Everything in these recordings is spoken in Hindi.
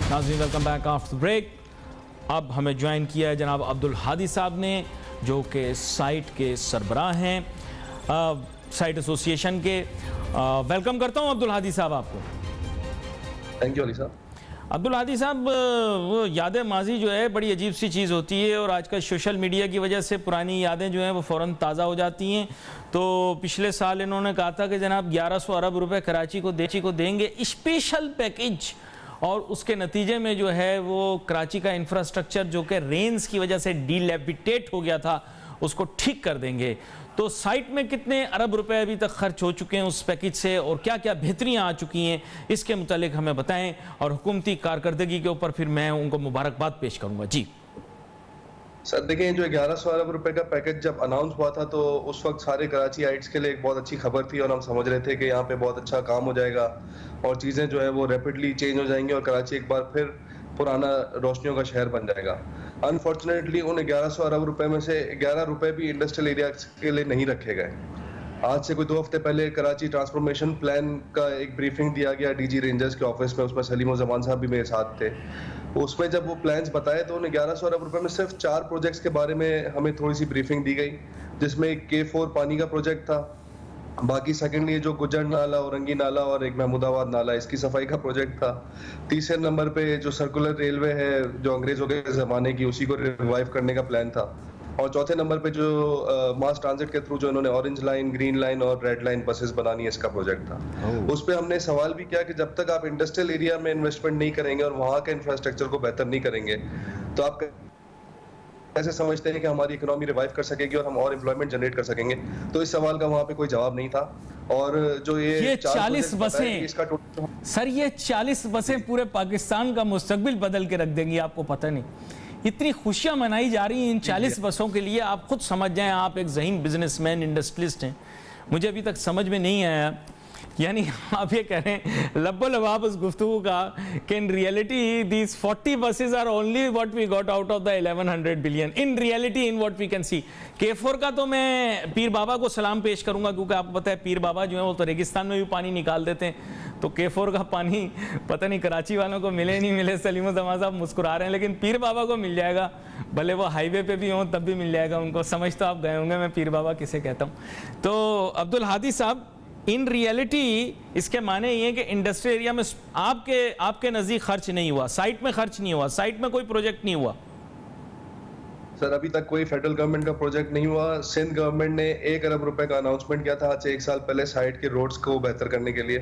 नाज़रीन वेलकम बैक आफ्टर ब्रेक। अब हमें ज्वाइन किया है जनाब अब्दुल हादी साहब ने, जो कि साइट के सरबराह हैं, साइट एसोसिएशन के। वेलकम करता हूं अब्दुल हादी साहब आपको। थैंक यू अली साहब। अब्दुल हादी साहब, वो यादें माजी जो है बड़ी अजीब सी चीज़ होती है और आजकल सोशल मीडिया की वजह से पुरानी यादें जो हैं वो फ़ौरन ताज़ा हो जाती हैं। तो पिछले साल इन्होंने कहा था कि जनाब 1100 अरब रुपए कराची को देंगे स्पेशल पैकेज, और उसके नतीजे में जो है वो कराची का इंफ्रास्ट्रक्चर जो कि रेंस की वजह से डिलैपिडेट हो गया था उसको ठीक कर देंगे। तो साइट में कितने अरब रुपए अभी तक खर्च हो चुके हैं उस पैकेज से और क्या क्या बेहतरियां आ चुकी हैं, इसके मुतालिक हमें बताएं और हुकूमती कारकर्दगी के ऊपर फिर मैं उनको मुबारकबाद पेश करूंगा। जी सर देखें, जो 1100 अरब रुपए का पैकेज जब अनाउंस हुआ था तो उस वक्त सारे कराची आइट्स के लिए एक बहुत अच्छी खबर थी और हम समझ रहे थे कि यहाँ पे बहुत अच्छा काम हो जाएगा और चीज़ें जो है वो रैपिडली चेंज हो जाएंगी और कराची एक बार फिर पुराना रोशनियों का शहर बन जाएगा। अनफॉर्चुनेटली उन 1100 अरब रुपए में से 11 रुपए भी इंडस्ट्रियल एरिया के लिए नहीं रखे गए। आज से कोई 2 हफ्ते पहले कराची ट्रांसफॉर्मेशन प्लान का एक ब्रीफिंग दिया गया डीजी रेंजर्स के ऑफिस में, उसमें सलीम और जमान साहब भी मेरे साथ थे। उसमें जब वो प्लान्स बताए तो उन्हें 1100 अरब रुपए में सिर्फ 4 प्रोजेक्ट्स के बारे में हमें थोड़ी सी ब्रीफिंग दी गई, जिसमें एक K4 पानी का प्रोजेक्ट था, बाकी सेकेंडली जो गुजर नाला, औरंगी नाला और एक महमूदाबाद नाला, इसकी सफाई का प्रोजेक्ट था। तीसरे नंबर पे जो सर्कुलर रेलवे है जो अंग्रेजों के ज़माने की, उसी को रिवाइव करने का प्लान था। और चौथे नंबर पे जो मास ट्रांजिट के थ्रू जो इन्होंने ऑरेंज लाइन, ग्रीन लाइन और रेड लाइन बसेस बनानी है, इसका प्रोजेक्ट था। उस पे हमने सवाल भी किया कि जब तक आप इंडस्ट्रियल एरिया में इन्वेस्टमेंट नहीं करेंगे और वहाँ के इंफ्रास्ट्रक्चर को बेहतर नहीं करेंगे तो आप कैसे समझते हैं कि हमारी इकोनॉमी रिवाइव कर सकेगी और हम और एम्प्लॉयमेंट जनरेट कर सकेंगे। तो इस सवाल का वहाँ पे कोई जवाब नहीं था। और जो ये 40 बसें, सर ये 40 बसें पूरे पाकिस्तान का मुस्तकबिल बदल के रख देंगी, आपको पता नहीं। इतनी खुशियां मनाई जा रही हैं इन 40 बसों के लिए। आप खुद समझ जाएं, आप एक ज़हीन बिजनेसमैन, इंडस्ट्रियलिस्ट हैं। मुझे अभी तक समझ में नहीं आया, यानी आप ये कह रहे हैं लब्बो लबाब उस गुफ्तगू का कि in reality these 40 buses are only what we got out of the 1100 billion in reality in what we can see. K4 का तो मैं पीर बाबा को सलाम पेश करूंगा, क्योंकि आपको पता है पीर बाबा जो है वो तो रेगिस्तान में भी पानी निकाल देते हैं। तो K4 का पानी पता नहीं कराची वालों को मिले नहीं मिले, सलीम जमा साहब मुस्कुरा रहे हैं, लेकिन पीर बाबा को मिल जाएगा, भले वो हाईवे पे भी हों तब भी मिल जाएगा उनको। समझ तो आप गए होंगे मैं पीर बाबा किसे कहता हूँ। तो अब्दुल हादी साहब, इन रियलिटी इसके माने ये कि इंडस्ट्रियल एरिया में आपके नज़दीक खर्च नहीं हुआ, साइट में खर्च नहीं हुआ, साइट में कोई प्रोजेक्ट नहीं हुआ। सर अभी तक कोई फेडरल गवर्नमेंट का प्रोजेक्ट नहीं हुआ। सिंध गवर्नमेंट ने 1 अरब रुपए का अनाउंसमेंट किया था आज से 1 साल पहले साइट के रोड्स को बेहतर करने के लिए।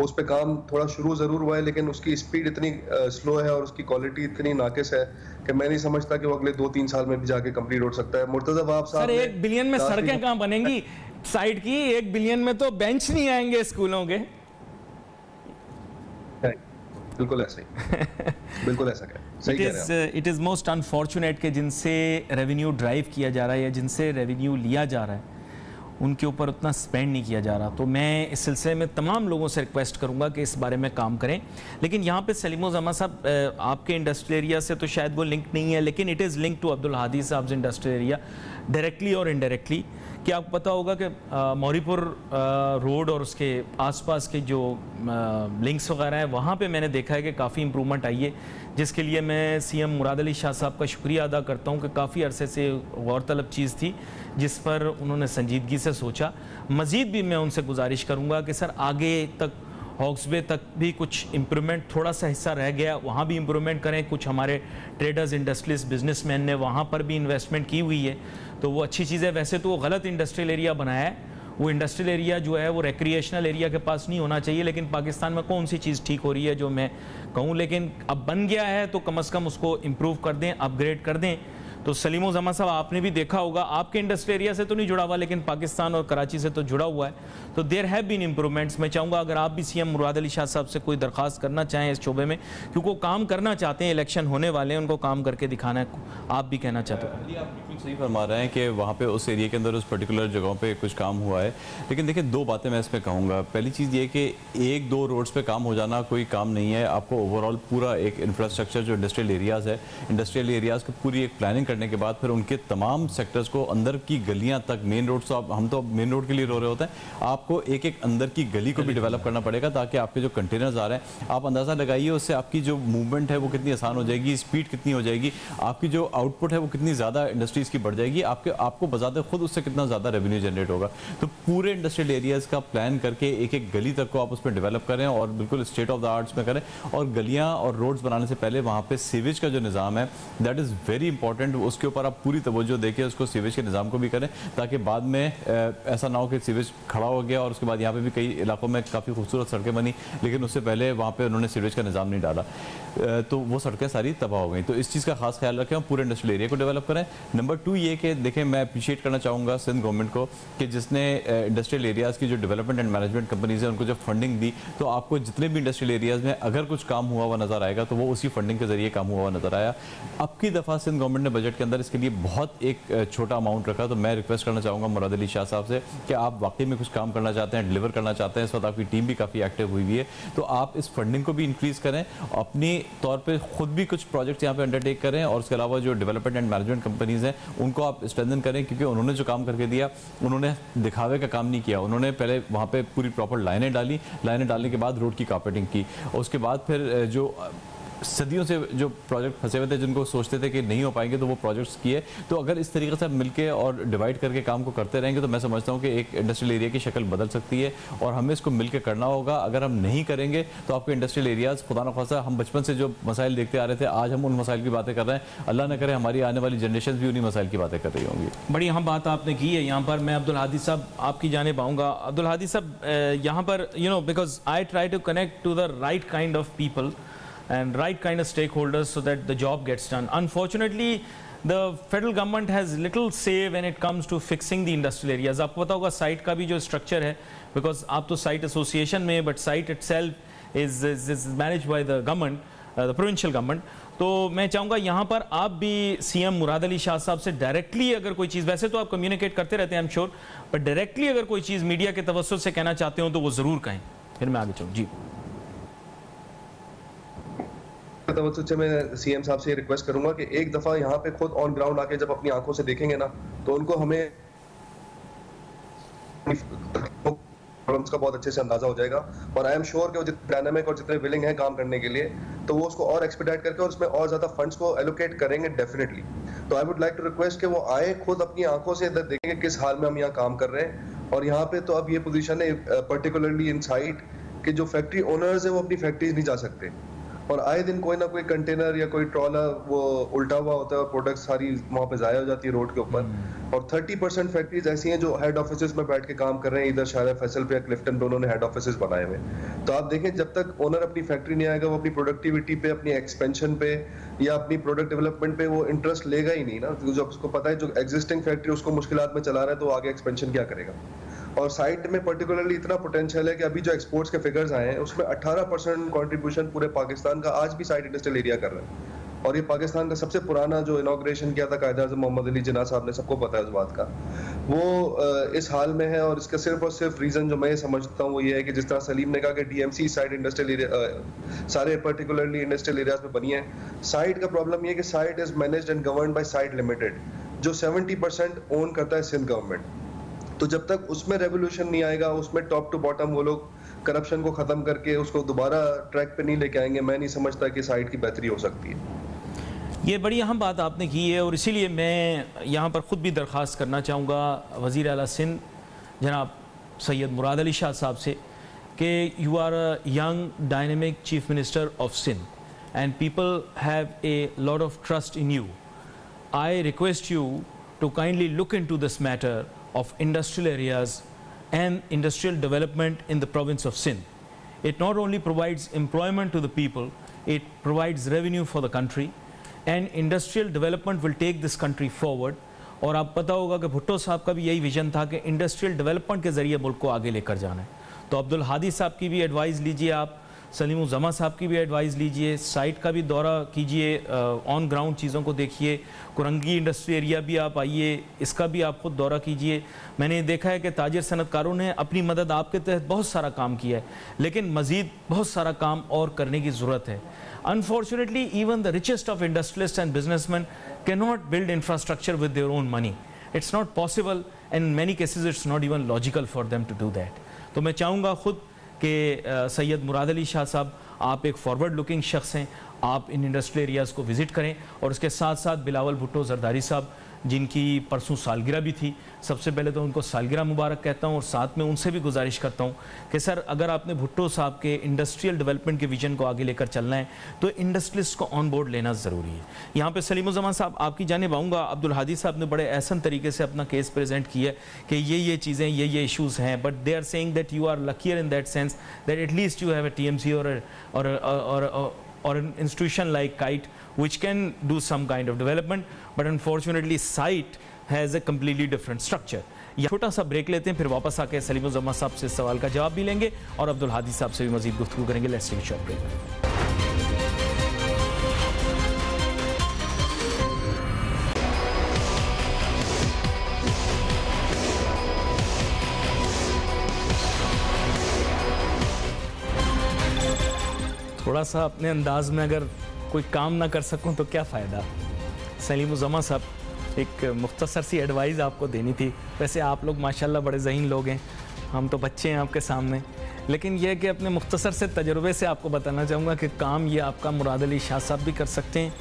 उस पे काम थोड़ा शुरू जरूर हुआ है, लेकिन उसकी स्पीड इतनी स्लो है और उसकी क्वालिटी इतनी नाकिस है कि मैं नहीं समझता कि वो अगले 2-3 साल में भी जाके कंप्लीट हो सकता है। मुर्तजा आप साहब, 1 बिलियन में सड़कें कहाँ बनेंगी साइट की? 1 बिलियन में तो बेंच नहीं आएंगे स्कूलों के। बिल्कुल ऐसा ही बिल्कुल ऐसा इट इज़ मोस्ट अनफॉर्चुनेट कि जिनसे रेवेन्यू ड्राइव किया जा रहा है या जिनसे रेवेन्यू लिया जा रहा है उनके ऊपर उतना स्पेंड नहीं किया जा रहा। तो मैं इस सिलसिले में तमाम लोगों से रिक्वेस्ट करूंगा कि इस बारे में काम करें। लेकिन यहाँ पे सलीम जमा साहब, आपके इंडस्ट्रियल एरिया से तो शायद वो लिंक नहीं है, लेकिन it is link to Abdul Hadi Sahab industrial area directly और इनडायरेक्टली। कि आपको पता होगा कि मौरीपुर रोड और उसके आसपास के जो लिंक्स वगैरह हैं वहाँ पे मैंने देखा है कि काफ़ी इम्प्रूवमेंट आई है, जिसके लिए मैं सीएम मुराद अली शाह साहब का शुक्रिया अदा करता हूँ कि काफ़ी अरसे से गौरतलब चीज़ थी जिस पर उन्होंने संजीदगी से सोचा। मज़ीद भी मैं उनसे गुजारिश करूँगा कि सर आगे तक हॉक्सबे तक भी कुछ इम्प्रूवमेंट, थोड़ा सा हिस्सा रह गया वहाँ भी इम्प्रूवमेंट करें। कुछ हमारे ट्रेडर्स, इंडस्ट्रियलिस्ट, बिजनेसमैन ने वहाँ पर भी इन्वेस्टमेंट की हुई है, तो वो अच्छी चीज़ है। वैसे तो वो गलत इंडस्ट्रियल एरिया बनाया है, वो इंडस्ट्रियल एरिया जो है वो रिक्रिएशनल एरिया के पास नहीं होना चाहिए। लेकिन पाकिस्तान में कौन सी चीज़ ठीक हो रही है जो मैं कहूँ, लेकिन अब बन गया है तो कम से कम उसको इम्प्रूव कर दें, अपग्रेड कर दें। तो सलीम जमा साहब, आपने भी देखा होगा, आपके इंडस्ट्रियल एरिया से तो नहीं जुड़ा हुआ लेकिन पाकिस्तान और कराची से तो जुड़ा हुआ है, तो देयर हैव बीन इम्प्रूवमेंट्स। मैं चाहूँगा अगर आप भी सीएम मुराद अली शाह साहब से कोई दरख्वास्त करना चाहें इस शोबे में, क्योंकि वो काम करना चाहते हैं, इलेक्शन होने वाले हैं, उनको काम करके दिखाना है। आप भी कहना चाहते हो? आप बिल्कुल सही फरमा रहे हैं कि वहाँ पे उस एरिया के अंदर उस पर्टिकुलर जगहों पे कुछ काम हुआ है, लेकिन देखिए 2 बातें मैं इसमें कहूँगा। पहली चीज़ ये कि 1-2 रोड्स पे काम हो जाना कोई काम नहीं है। आपको ओवरऑल पूरा एक इंफ्रास्ट्रक्चर जो इंडस्ट्रियल एरियाज़ है, इंडस्ट्रियल एरियाज़ की पूरी एक प्लानिंग करने के बाद फिर उनके तमाम सेक्टर्स को अंदर की गलियां तक, मेन रोड तो हम तो मेन रोड के लिए रो रहे होते हैं, आपको एक एक अंदर की गली को भी डेवलप करना पड़ेगा ताकि आपके जो कंटेनर्स आ रहे हैं, आप अंदाज़ा लगाइए उससे आपकी जो मूवमेंट है वो कितनी आसान हो जाएगी, स्पीड कितनी हो जाएगी, आपकी जो आउटपुट है वो कितनी ज़्यादा इंडस्ट्रीज़ की बढ़ जाएगी, आपको बजाते खुद उससे कितना ज़्यादा रेवेन्यू जनरेट होगा। तो पूरे इंडस्ट्रियल एरियाज़ का प्लान करके एक एक गली तक को आप उसमें डेवलप करें और बिल्कुल स्टेट ऑफ द आर्ट्स में करें। और गलियाँ और रोड्स बनाने से पहले वहाँ पे सीवेज का जो निज़ाम है दैट इज़ वेरी इंपॉर्टेंट, उसके ऊपर आप पूरी तवज्जो देके उसको सीवेज के निज़ाम को भी करें ताकि बाद में ऐसा ना हो कि सीवेज खड़ा हो गया और उसके बाद यहाँ पे भी कई इलाकों में काफ़ी खूबसूरत सड़कें बनी लेकिन उससे पहले वहाँ पे उन्होंने सीवेज का निज़ाम नहीं डाला, तो वो सड़कें सारी तबाह हो गई। तो इस चीज़ का खास ख्याल रखें और पूरे इंडस्ट्रियल एरिया को डेवलप करें। नंबर 2 ये कि देखें, मैं अप्रिशिएट करना चाहूँगा सिंध गवर्नमेंट को कि जिसने इंडस्ट्रियल एरियाज़ की जो डेवलपमेंट एंड मैनेजमेंट कंपनीज हैं उनको जब फंडिंग दी, तो आपको जितने भी इंडस्ट्रियल एरियाज़ में अगर कुछ काम हुआ हुआ नज़र आएगा तो वो उसी फंडिंग के जरिए काम हुआ हुआ नज़र आया। अब की दफ़ा सिंध गवर्नमेंट ने बजट के अंदर इसके लिए बहुत एक छोटा अमाउंट रखा, तो मैं रिक्वेस्ट करना चाहूँगा मुराद अली शाह साहब से कि आप वाकई में कुछ काम करना चाहते हैं, डिलीवर करना चाहते हैं, इस वक्त आपकी टीम भी काफ़ी एक्टिव हुई हुई है, तो आप इस फंडिंग को भी इंक्रीज़ करें, अपनी तौर पर खुद भी कुछ प्रोजेक्ट्स यहाँ पे अंडरटेक करें और उसके अलावा जो डेवलपमेंट एंड मैनेजमेंट कंपनीज हैं उनको आप स्ट्रेंथन करें क्योंकि उन्होंने जो काम करके दिया उन्होंने दिखावे का काम नहीं किया, उन्होंने पहले वहाँ पे पूरी प्रॉपर लाइनें डाली, लाइनें डालने के बाद रोड की कारपेटिंग की और उसके बाद फिर जो सदियों से जो प्रोजेक्ट फंसे हुए थे जिनको सोचते थे कि नहीं हो पाएंगे तो वो प्रोजेक्ट्स किए। तो अगर इस तरीके से मिलके और डिवाइड करके काम को करते रहेंगे तो मैं समझता हूँ कि एक इंडस्ट्रियल एरिया की शक्ल बदल सकती है और हमें इसको मिलकर करना होगा। अगर हम नहीं करेंगे तो आपके इंडस्ट्रियल एरियाज़ खुदा न खासा, हम बचपन से जो मसाइल देखते आ रहे थे आज हम उन मसाइल की बातें कर रहे हैं, अल्लाह न करे हमारी आने वाली जनरेशन भी उन्हीं मसाइल की बातें कर रही होंगी। बड़ी अहम बात आपने की है। यहाँ पर मैं अब्दुल हादी साहब आपकी जानिब आऊँगा। अब्दुल हादी साहब, यहाँ पर because I try to connect to the right kind of people and right kind of stakeholders so that the job gets done. Unfortunately, the federal government has little say when it comes to fixing the industrial areas. आपको पता होगा साइट का भी जो स्ट्रक्चर है, because आप तो साइट एसोसिएशन में, but site itself is managed by the government, the provincial government. तो मैं चाहूँगा यहाँ पर आप भी सीएम मुराद अली शाह साहब से डायरेक्टली अगर कोई चीज़, वैसे तो आप कम्युनिकेट करते रहते हैं I am sure, but directly अगर कोई चीज़ मीडिया के तवज्जुह से कहना चाहते हो तो वो ज़रूर कहें, फिर मैं आगे चलूँ। जी तवज्जो से मैं सीएम साहब से रिक्वेस्ट करूंगा कि एक दफा यहाँ पे खुद ऑन ग्राउंड आके जब अपनी आंखों से देखेंगे ना तो उनको हमें प्रॉब्लम्स का बहुत अच्छे से अंदाजा हो जाएगा और आई एम श्योर कि वो जितने डायनामिक और जितने विलिंग हैं काम करने के लिए तो वो उसको और एक्सपेडाइट करके और उसमें और ज्यादा फंड्स को एलोकेट करेंगे डेफिनेटली। तो I would like to request कि वो आए, खुद अपनी आंखों से इधर देखेंगे किस हाल में हम यहाँ काम कर रहे हैं। और यहाँ पे तो अब ये पोजीशन है पर्टिकुलरली इन साइट कि जो फैक्ट्री ओनर्स है वो अपनी फैक्ट्रीज नहीं जा सकते और आए दिन कोई ना कोई कंटेनर या कोई ट्रॉलर वो उल्टा हुआ होता है और प्रोडक्ट सारी वहाँ पे जाया हो जाती है रोड के ऊपर। और 30% फैक्ट्रीज ऐसी हैं जो हेड ऑफिसेज में बैठ के काम कर रहे हैं, इधर शायद फैसल पे या क्लिफ्टन पे उन्होंने हेड ऑफिसेज बनाए हुए। तो आप देखें जब तक ओनर अपनी फैक्ट्री नहीं आएगा वो अपनी प्रोडक्टिविटी पे, अपनी एक्सपेंशन पे या अपनी प्रोडक्ट डेवलपमेंट पे वो इंटरेस्ट लेगा ही नहीं ना। जब उसको पता है जो एग्जिस्टिंग फैक्ट्री उसको मुश्किलात में चला रहा है तो आगे एक्सपेंशन क्या करेगा। और साइट में पर्टिकुलरली इतना पोटेंशियल है कि अभी जो एक्सपोर्ट्स के फिगर्स आए हैं उसमें 18% कंट्रीब्यूशन पूरे पाकिस्तान का आज भी साइट इंडस्ट्रियल एरिया कर रहा है। और ये पाकिस्तान का सबसे पुराना जो इनॉग्रेशन किया था कायद आज़म मोहम्मद अली जिन्ना साहब ने, सबको पता है उस बात का, वो इस हाल में है। और इसका सिर्फ और सिर्फ रीजन जो मैं समझता हूँ वो ये है कि जिस तरह सलीम ने कहा कि डीएमसी साइट इंडस्ट्रियल एरिया सारे पर्टिकुलरली इंडस्ट्रियल एरियाज में बनी है। साइट का प्रॉब्लम ये है कि site is managed and governed bye site limited जो 70% ओन करता है सिंध गवर्नमेंट। तो जब तक उसमें रेवोल्यूशन नहीं आएगा, उसमें टॉप टू बॉटम वो लोग करप्शन को खत्म करके उसको दोबारा ट्रैक पे नहीं लेके आएंगे, मैं नहीं समझता कि साइट की बेहतरी हो सकती है। ये बड़ी अहम बात आपने की है और इसीलिए मैं यहाँ पर ख़ुद भी दरख्वास्त करना चाहूँगा वज़ीर आला सिंध जनाब सैयद मुराद अली शाह साहब से कि you are a young dynamic chief minister of Sindh and people have a lot of trust in you. I request you to kindly look into this matter of industrial areas and industrial development in the province of Sindh. It not only provides employment to the people, it provides revenue for the country and industrial development will take this country forward. और आप पता होगा कि भुट्टो साहब का भी यही विजन था कि इंडस्ट्रियल डेवलपमेंट के ज़रिए मुल्क को आगे लेकर जाना है। तो अब्दुल हादी साहब की भी एडवाइस लीजिए, आप सलीम जमा साहब की भी एडवाइस लीजिए, साइट का भी दौरा कीजिए, ऑन ग्राउंड चीज़ों को देखिए, कुरंगी इंडस्ट्री एरिया भी आप आइए, इसका भी आप खुद दौरा कीजिए। मैंने देखा है कि ताजिर सनतकारों ने अपनी मदद आपके तहत बहुत सारा काम किया है, लेकिन मज़ीद बहुत सारा काम और करने की ज़रूरत है। Unfortunately, even the richest of industrialists and businessmen cannot build infrastructure with their own money. It's not possible, and in many cases it's not even logical for them to do that. तो मैं चाहूँगा खुद कि सैयद मुराद अली शाह साहब, आप एक फॉरवर्ड लुकिंग शख्स हैं, आप इन इंडस्ट्रियल एरियाज़ को विज़िट करें, और उसके साथ साथ बिलावल भुट्टो जरदारी साहब जिनकी परसों सालगिरह भी थी, सबसे पहले तो उनको सालगिरह मुबारक कहता हूँ, और साथ में उनसे भी गुजारिश करता हूँ कि सर अगर आपने भुट्टो साहब के इंडस्ट्रियल डेवलपमेंट के विजन को आगे लेकर चलना है तो इंडस्ट्रियलिस्ट को ऑन बोर्ड लेना ज़रूरी है। यहाँ पे सलीमुज़्ज़मान साहब आपकी जानिब आऊँगा। अब्दुल हादी साहब ने बड़े एहसन तरीके से अपना केस प्रेजेंट किया कि ये चीज़ें, ये इशूज़ हैं, but they are saying that you are luckier in that sense that at least you have a TMC or an institution like KITE which can do some kind of development, but unfortunately SITE has a completely different structure. ये छोटा सा ब्रेक लेते हैं, फिर वापस आके सलीमुज़्ज़मान साहब से सवाल का जवाब भी लेंगे और अब्दुल हादी साहब से भी मज़ीद गुफ्तगू करेंगे। Let's take a short break. थोड़ा सा अपने अंदाज में अगर कोई काम ना कर सकूं तो क्या फ़ायदा। सलीमुज़्ज़मान साहब, एक मुख्तसर सी एडवाइस आपको देनी थी। वैसे आप लोग माशाल्लाह बड़े ज़हीन लोग हैं, हम तो बच्चे हैं आपके सामने, लेकिन यह कि अपने मुख्तसर से तजुर्बे से आपको बताना चाहूँगा कि काम ये आपका मुराद अली शाह साहब भी कर सकते हैं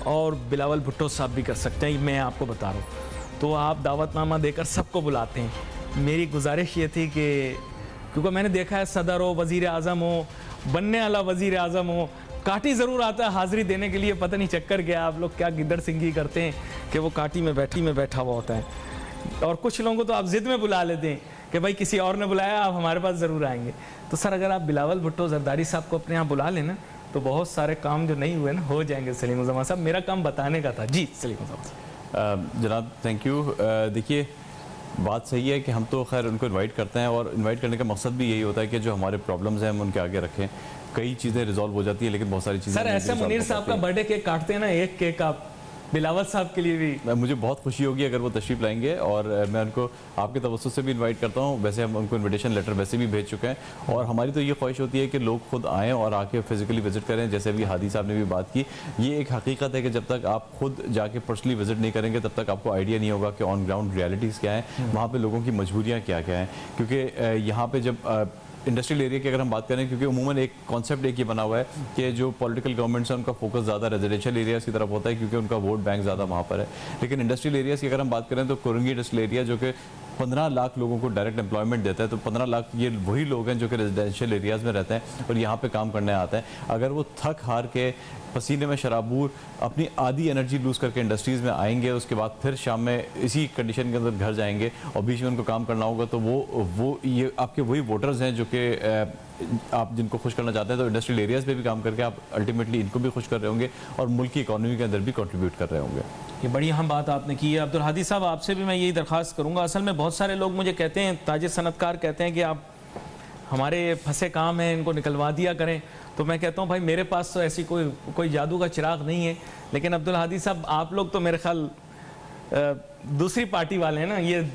और बिलावल भुट्टो साहब भी कर सकते हैं। मैं आपको बता रहा हूँ, तो आप दावतनामा देकर सबको बुलाते हैं। मेरी गुजारिश ये थी कि क्योंकि मैंने देखा है सदर हो, वज़ीर आज़म हो, बनने वाला वज़ीर आज़म हो, काटी ज़रूर आता है हाज़िरी देने के लिए। पता नहीं चक्कर क्या, आप लोग क्या गिद्दड़ सिंगी करते हैं कि वो काटी में बैठा हुआ होता है। और कुछ लोगों को तो आप ज़िद में बुला लेते हैं कि भाई किसी और ने बुलाया, आप हमारे पास ज़रूर आएंगे। तो सर अगर आप बिलावल भुट्टो जरदारी साहब को अपने यहाँ बुला लेना तो बहुत सारे काम जो नहीं हुए ना हो जाएंगे। सलीमुज़्ज़मान साहब, मेरा काम बताने का था। जी सलीमुज़्ज़मान साहब। जनाब थैंक यू। देखिए बात सही है कि हम तो खैर उनको इनवाइट करते हैं, और इनवाइट करने का मकसद भी यही होता है कि जो हमारे प्रॉब्लम्स हैं हम उनके आगे रखें। कई चीज़ें रिजॉल्व हो जाती हैं, लेकिन बहुत सारी चीज़ें सर ऐसे मुनीर साहब का बर्थडे केक काटते हैं ना, एक केक आप बिलावल साहब के लिए भी। मुझे बहुत खुशी होगी अगर वो तशरीफ़ लाएंगे, और मैं उनको आपके तवज्जुह से भी इनवाइट करता हूँ। वैसे हम उनको इनविटेशन लेटर वैसे भी भेज चुके हैं, और हमारी तो ये ख्वाहिश होती है कि लोग खुद आएँ और आके फिजिकली विजिट करें। जैसे अभी हादी साहब ने भी बात की, ये एक हकीकत है कि जब तक आप खुद जाके पर्सनली विजिट नहीं करेंगे तब तक आपको आइडिया नहीं होगा कि ऑन ग्राउंड रियलिटीज़ क्या हैं, वहाँ पर लोगों की मजबूरियाँ क्या क्या हैं। क्योंकि यहाँ पर जब इंडस्ट्रियल एरिया की अगर हम बात करें, क्योंकि उमूमन एक कॉन्सेप्ट एक ये बना हुआ है कि जो पॉलिटिकल गवर्नमेंट्स हैं उनका फोकस ज़्यादा रेजिडेंशियल एरियाज़ की तरफ होता है, क्योंकि उनका वोट बैंक ज़्यादा वहाँ पर है। लेकिन इंडस्ट्रियल एरियाज़ की अगर हम बात करें तो कुरंगी इंडस्ट्रियल एरिया जो कि 15 लाख लोगों को डायरेक्ट एम्प्लॉयमेंट देता है, तो 15 लाख ये वही लोग हैं जो कि रेजिडेंशियल एरियाज़ में रहते हैं और यहाँ पे काम करने आते हैं। अगर वो थक हार के पसीने में शराबूर अपनी आधी एनर्जी लूज़ करके इंडस्ट्रीज़ में आएंगे, उसके बाद फिर शाम में इसी कंडीशन के अंदर घर जाएंगे और बीच में उनको काम करना होगा, तो वो ये आपके वही वोटर्स हैं जो कि आप जिनको खुश करना चाहते हैं। तो इंडस्ट्रियल एरियाज़ पे भी काम करके आप अल्टीमेटली इनको भी खुश कर रहे होंगे और मुल्क की इकॉनमी के अंदर भी कंट्रीब्यूट कर रहे होंगे। ये बड़ी अहम बात आपने की है। अब्दुल हादी साहब, आपसे भी मैं यही दरख्वास्त करूँगा। असल में बहुत सारे लोग मुझे कहते हैं, ताजिर सनतकार कहते हैं कि आप हमारे फंसे काम हैं इनको निकलवा दिया करें। तो मैं कहता हूँ भाई मेरे पास तो ऐसी कोई जादू का चिराग नहीं है। लेकिन अब्दुल हादी साहब, आप लोग तो मेरे ख्याल दूसरी पार्टी वाले हैं ना, ये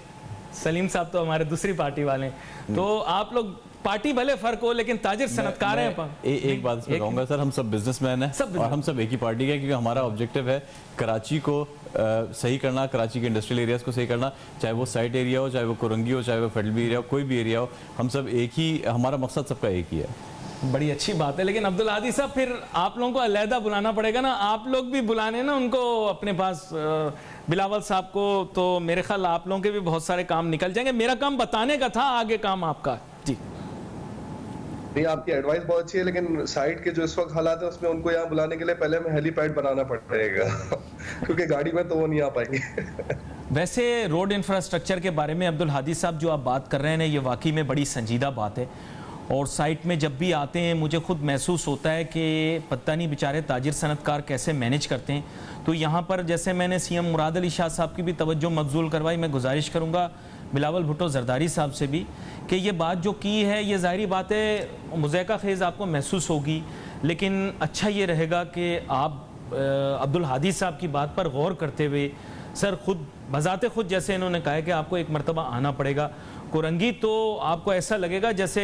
सलीम साहब तो हमारे दूसरी पार्टी वाले हैं, तो आप लोग पार्टी भले फर्क हो लेकिन ताजिर सनतकार हैं। एक बात इसमें कहूँगा सर, हम सब बिजनेसमैन हैं और हम सब एक ही पार्टी के, क्योंकि हमारा ऑब्जेक्टिव है कराची को सही करना, कराची के इंडस्ट्रियल एरियाज़ को सही करना, चाहे वो साइट एरिया हो, चाहे वो कुरंगी हो, चाहे वो फेडलबी एरिया हो, कोई भी एरिया हो, हम सब एक ही, हमारा मकसद सबका एक ही है। बड़ी अच्छी बात है। लेकिन अब्दुल हादी साहब, फिर आप लोगों को अलहदा बुलाना पड़ेगा ना, आप लोग भी बुलाने ना उनको अपने पास, बिलावल साहब को, तो मेरे ख्याल आप लोगों के भी बहुत सारे काम निकल जाएंगे। मेरा काम बताने का था, आगे काम आपका। जी नहीं, आपकी एडवाइस बहुत अच्छी है, लेकिन साइट के जो इस वक्त हालात है उसमें उनको यहाँ बुलाने के लिए पहले हमें हेलीपैड बनाना पड़ेगा क्योंकि गाड़ी में तो वो नहीं आ पाएंगे वैसे रोड इंफ्रास्ट्रक्चर के बारे में अब्दुल हादी साहब जो आप बात कर रहे हैं, ये वाकई में बड़ी संजीदा बात है। और साइट में जब भी आते हैं मुझे खुद महसूस होता है कि पता नहीं बेचारे ताजिर सनतकार कैसे मैनेज करते हैं। तो यहाँ पर जैसे मैंने CM मुराद अली शाह साहब की भी तवज्जो मबजूल करवाई, मैं गुजारिश करूँगा बिलावल भुट्टो जरदारी साहब से भी कि ये बात जो की है, ये ज़ाहिरी बात है मुज़ायका ख़ेज़ आपको महसूस होगी, लेकिन अच्छा ये रहेगा कि आप अब्दुल हादी साहब की बात पर गौर करते हुए, सर खुद बज़ाते खुद जैसे इन्होंने कहा है कि आपको एक मरतबा आना पड़ेगा कुरंगी, तो आपको ऐसा लगेगा जैसे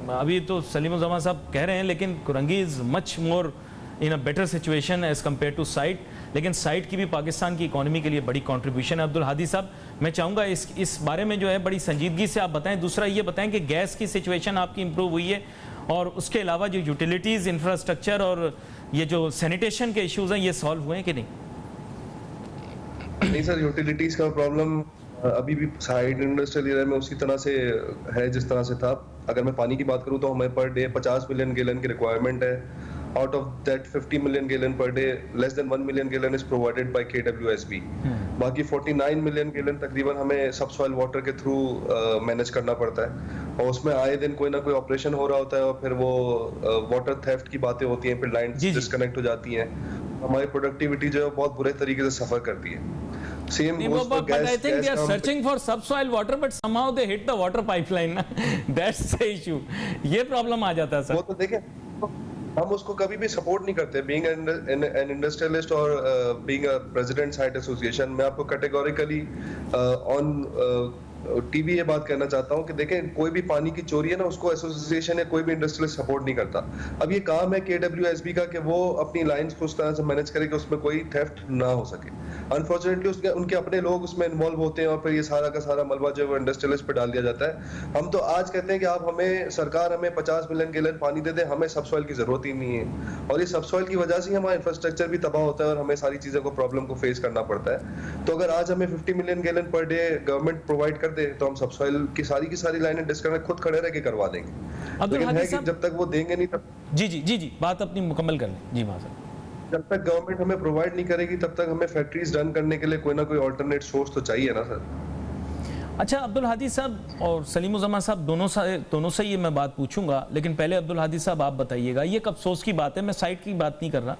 अभी तो सलीमुज़्ज़मान साहब कह रहे हैं, लेकिन Korangi is much more in a better situation as compared to SITE, लेकिन साइट की भी पाकिस्तान की इकोनॉमी के लिए बड़ी कंट्रीब्यूशन है। अब्दुल हादी साहब, मैं चाहूँगा इस बारे में जो है बड़ी संजीदगी से आप बताएं। दूसरा ये बताएं कि गैस की सिचुएशन आपकी इम्प्रूव हुई है, और उसके अलावा जो यूटिलिटीज़, इंफ्रास्ट्रक्चर और ये जो सैनिटेशन के इश्यूज़ हैं, ये सॉल्व हुए हैं कि नहीं? नहीं सर, यूटिलिटीज़ का प्रॉब्लम अभी भी साइड इंडस्ट्रियल एरिया में उसी तरह से है जिस तरह से था। अगर मैं पानी की बात करूं तो हमें पर डे 50 मिलियन गैलन की रिक्वायरमेंट है। Out of that 50 million gallon per day, less than 1 million gallon is provided by KWSB। बाकी 49 मिलियन गैलन तकरीबन हमें सबसॉइल वाटर के थ्रू मैनेज करना पड़ता है, और उसमें आए दिन कोई ना कोई ऑपरेशन हो रहा होता है, और फिर वो वाटर थेफ्ट की बातें होती हैं, फिर लाइन डिस्कनेक्ट हो जाती हैं, हमारी प्रोडक्टिविटी जो है बहुत बुरे तरीके से सफर करती है। Same goes for gas. But I think they are gas searching for subsoil water, but somehow they hit the water pipeline. That's the issue. ये प्रॉब्लम आ जाता है सर। वो तो देखें, हम उसको कभी भी सपोर्ट नहीं करते। बीइंग एन इंडस्ट्रियलिस्ट और being a president site association, मैं आपको कैटेगोरिकली ऑन टीवी ये बात कहना चाहता हूँ कि देखें, कोई भी पानी की चोरी है ना, उसको एसोसिएशन या कोई भी इंडस्ट्रियलिस्ट सपोर्ट नहीं करता। अब ये काम है KWSB का कि वो अपनी लाइंस को उस तरह से मैनेज करे कि उसमें कोई थेफ्ट ना हो सके। अनफॉर्चुनेटली उनके अपने लोग उसमें इन्वॉल्व होते हैं, और फिर ये सारा का सारा मलबा जो है इंडस्ट्रियलिस्ट पे डाल दिया जाता है। हम तो आज कहते हैं कि आप हमें, सरकार हमें 50 मिलियन गैलन पानी दे दे, हमें सबसॉइल की जरूरत ही नहीं है, और ये सबसॉइल की वजह से ही हमारा इंफ्रास्ट्रक्चर भी तबाह होता है और हमें सारी चीजों को, प्रॉब्लम को फेस करना पड़ता है। तो अगर आज हमें 50 million gallon per day government provide कर दे, तो हम सबसॉइल की सारी लाइनें डिस्कनेक्ट खुद खड़े रह के करवा देंगे। लेकिन है कि जब तक वो देंगे नहीं, तब जी बात अपनी मुकम्मल कर लें। जी माज़र, जब तक गवर्नमेंट हमें प्रोवाइड नहीं करेगी, तब तक हमें फैक्ट्रीज रन करने के लिए कोई ना कोई अल्टरनेट सोर्स तो चाहिए ना सर। अच्छा, अब्दुल हादी साहब और सलीम उज़्ज़मा साहब दोनों से ये मैं बात पूछूंगा, लेकिन पहले अब्दुल हादी साहब आप बताइएगा, ये एक अफसोस की बात है, मैं साइट की बात नहीं कर रहा,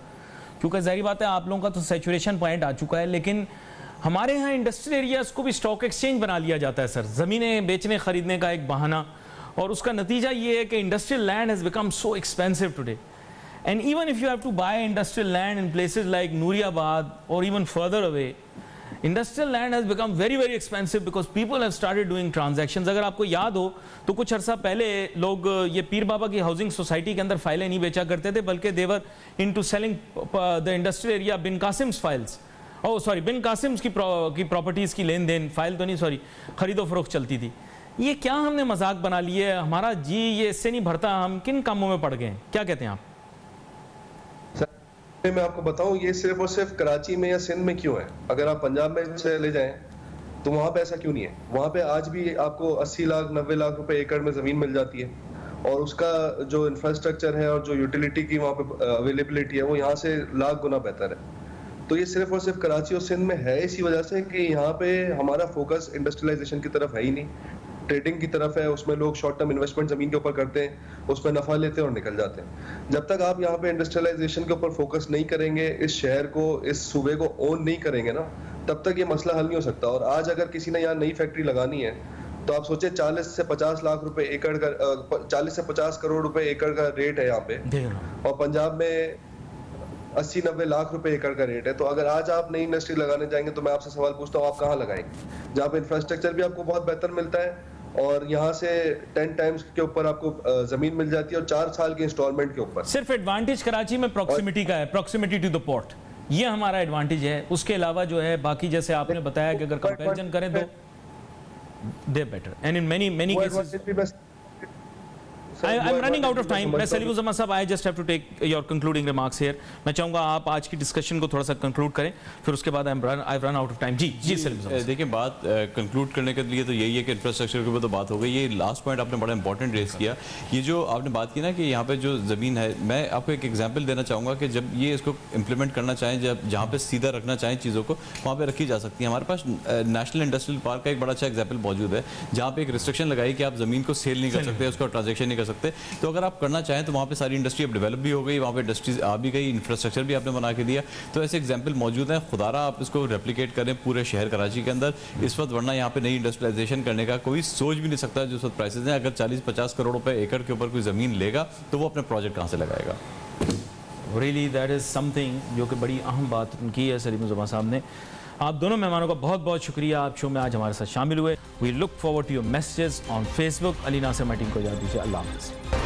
क्योंकि ज़ाहिर बात है आप लोगों का तो सैचुरेशन पॉइंट आ चुका है, लेकिन हमारे यहाँ इंडस्ट्रियल एरियाज़ को भी स्टॉक एक्सचेंज बना लिया जाता है सर, ज़मीनें बेचने खरीदने का एक बहाना, और उसका नतीजा ये है कि industrial land has become so expensive today, and even if you have to buy industrial land in places like Nooriabad और even further away, industrial land has become very very expensive because people have started doing transactions. अगर आपको याद हो तो कुछ अर्सा पहले लोग ये पीर बाबा की हाउसिंग सोसाइटी के अंदर फाइलें नहीं बेचा करते थे, बल्कि they were into selling the industrial area Bin Qasim's files, Bin Qasim's की प्रॉपर्टीज़ की लेन देन, फाइल तो नहीं सॉरी, खरीदो फरोख्त चलती थी। ये क्या हमने मजाक बना लिए, हमारा जी ये इससे नहीं भरता, हम किन कामों में पड़ गए हैं, क्या कहते हैं आप? मैं आपको बताऊं, ये सिर्फ और सिर्फ कराची में या सिंध में क्यों है। अगर आप पंजाब में चले जाएं तो वहां पे ऐसा क्यों नहीं है। वहां पे आज भी आपको 80 लाख 90 लाख रुपए एकड़ में जमीन मिल जाती है, और उसका जो इंफ्रास्ट्रक्चर है और जो यूटिलिटी की वहां पे अवेलेबिलिटी है वो यहाँ से लाख गुना बेहतर है। तो ये सिर्फ और सिर्फ कराची और सिंध में है इसी वजह से कि यहाँ पे हमारा फोकस इंडस्ट्रियलाइजेशन की तरफ है ही नहीं, ट्रेडिंग की तरफ है। उसमें लोग शॉर्ट टर्म इन्वेस्टमेंट जमीन के ऊपर करते हैं, उसमें नफा लेते हैं और निकल जाते हैं। जब तक आप यहाँ पे इंडस्ट्रियलाइजेशन के ऊपर फोकस नहीं करेंगे, इस शहर को, इस सूबे को ओन नहीं करेंगे ना, तब तक ये मसला हल नहीं हो सकता। और आज अगर किसी ने यहाँ नई फैक्ट्री लगानी है तो आप सोचे 40 से 50 लाख रुपए एकड़ का, 40 से 50 करोड़ रुपए एकड़ का रेट है यहाँ पे, और पंजाब में 80-90 लाख रुपए एकड़ का रेट है। तो अगर आज आप नई इंडस्ट्री लगाने जाएंगे तो मैं आपसे सवाल पूछता हूँ, आप कहाँ लगाएंगे जहाँ पे इंफ्रास्ट्रक्चर भी आपको बहुत बेहतर मिलता है, और यहाँ से 10 टाइम्स के ऊपर आपको जमीन मिल जाती है, और 4 साल के इंस्टॉलमेंट के ऊपर। सिर्फ एडवांटेज कराची में प्रॉक्सिमिटी का है, प्रॉक्सिमिटी टू द पोर्ट, ये हमारा एडवांटेज है। उसके अलावा जो है बाकी जैसे आपने बताया कि अगर कंपैरिजन करें तो दे better, and in many cases I'm running out of time. मैं सलीम उज़्ज़मा साहब, I just have to take your concluding remarks here. मैं चाहूँगा आप आज की डिस्कशन को थोड़ा सा कंक्लूड करें, फिर उसके बाद I've run out of time. जी सलीम उज़्ज़मा साहब। देखिए, बात कंक्लूड करने के लिए तो यही है कि इंफ्रास्ट्रक्चर के ऊपर तो बात हो गई। ये लास्ट पॉइंट आपने बड़ा इंपॉर्टेंट रेस किया, ये जो आपने बात की ना कि यहाँ पे जो ज़मीन है, मैं आपको एक एग्जाम्पल देना चाहूँगा कि जब ये इसको इम्प्लीमेंट करना चाहें, जब जहाँ पे सीधा रखना चाहें चीज़ों को, वहाँ पे रखी जा सकती है। हमारे पास नेशनल इंडस्ट्रियल पार्क का एक बड़ा अच्छा एग्जाम्पल मौजूद है, जहाँ पे एक रिस्ट्रिक्शन लगाई कि आप ज़मीन को सेल नहीं कर सकते, उसका ट्रांजेक्शन नहीं कर सकते। तो अगर आप करना चाहें तो वहाँ पे सारी इंडस्ट्री अब डेवलप भी हो गई, वहाँ पे इंडस्ट्रीज आ भी गई, इंफ्रास्ट्रक्चर भी आपने बना के दिया। तो ऐसे एग्जाम्पल मौजूद हैं, खुदारा आप इसको रेप्लिकेट करें पूरे शहर कराची के अंदर इस वक्त, वरना यहाँ पे नई इंडस्ट्रियलाइजेशन करने का कोई सोच भी नहीं सकता जो इस वक्त प्राइसेज हैं। अगर 40-50 करोड़ रुपए एकड़ के ऊपर कोई ज़मीन लेगा तो वो अपने प्रोजेक्ट कहाँ से लगाएगा। रियली दैट इज़ समथिंग जो कि बड़ी अहम बात की है सलीम उज़्ज़मा साहब ने। आप दोनों मेहमानों का बहुत बहुत शुक्रिया, आप शो में आज हमारे साथ शामिल हुए। We look forward to your messages on Facebook. Ali Nasir team को इजाज़त दीजिए, अल्लाह हाफ़िज़।